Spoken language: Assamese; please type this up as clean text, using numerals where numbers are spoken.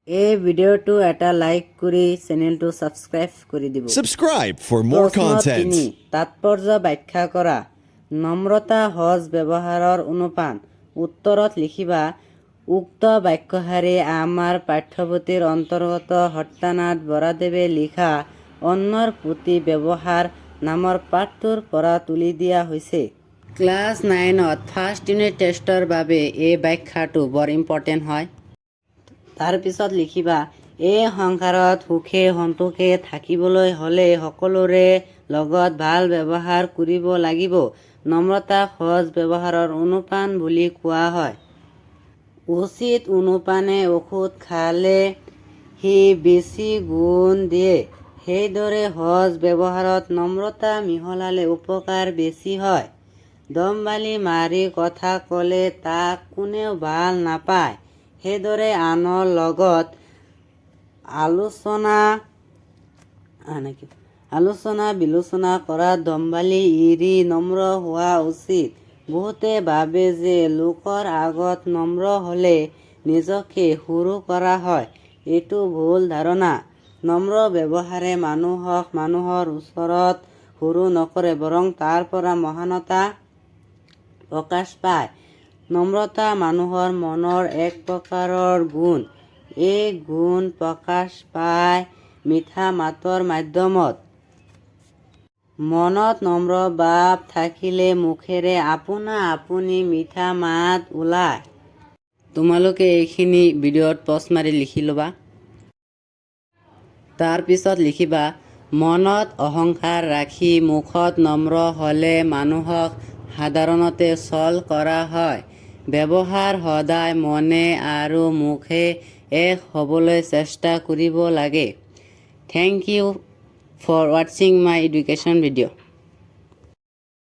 এই ভিডিওটো এটা লাইক কৰি চেনেলটো সাবস্ক্ৰাইব কৰি দিব। Subscribe for more content. তাৎপৰ্য ব্যাখ্যা কৰা। নম্ৰতা সহজ ব্যৱহাৰৰ অনুপান। উত্তৰত লিখিবা উক্ত বাক্যশাৰী আমাৰ পাঠ্যপুথিৰ অন্তৰ্গত সত্যনাথ বৰাদেৱে লিখা অন্যৰ প্ৰতি ব্যৱহাৰ নামৰ পাঠটোৰ পৰা তুলি দিয়া হৈছে। ক্লাছ 9ত ফাৰ্ষ্ট ইউনিট টেষ্টৰ বাবে এই ব্যাখ্যাটো বৰ ইম্পৰ্টেণ্ট হয়। তাৰপিছত লিখিবা এই সংসাৰত সুখে সন্তোষে থাকিবলৈ হ'লে সকলোৰে লগত ভাল ব্যৱহাৰ কৰিব লাগিব। নম্ৰতা সহজ ব্যৱহাৰৰ অনুপান বুলি কোৱা হয়। উচিত অনুপানে ঔষধ খালে সি বেছি গুণ দিয়ে, সেইদৰে সহজ ব্যৱহাৰত নম্ৰতা মিহলালে উপকাৰ বেছি হয়। দমবালি মাৰি কথা ক'লে তাক কোনেও ভাল নাপায়, সেইদৰে আনৰ লগত আলোচনা বিলোচনা কৰা দমবালি এৰি নম্ৰ হোৱা উচিত। বহুতে ভাবে যে লোকৰ আগত নম্ৰ হ'লে নিজকে সৰু কৰা হয়, এইটো ভুল ধাৰণা। নম্ৰ ব্যৱহাৰে মানুহক মানুহৰ ওচৰত সৰু নকৰে, বৰং তাৰ পৰা মহানতা প্ৰকাশ পায়। নম্ৰতা মানুহৰ মনৰ এক প্ৰকাৰৰ গুণ। এই গুণ প্ৰকাশ পায় মিঠা মাতৰ মাধ্যমত। মনত নম্ৰ ভাৱ থাকিলে মুখেৰে আপোনা আপুনি মিঠা মাত ওলায়। তোমালোকে এইখিনি ভিডিঅ'ত পজ মাৰি লিখি ল'বা। তাৰপিছত লিখিবা মনত অহংকাৰ ৰাখি মুখত নম্ৰ হ'লে মানুহক সাধাৰণতে ছল কৰা হয়। ব্যৱহাৰ সদায় মনে আৰু মুখে এক হ'বলৈ চেষ্টা কৰিব লাগে। Thank you for watching my education video.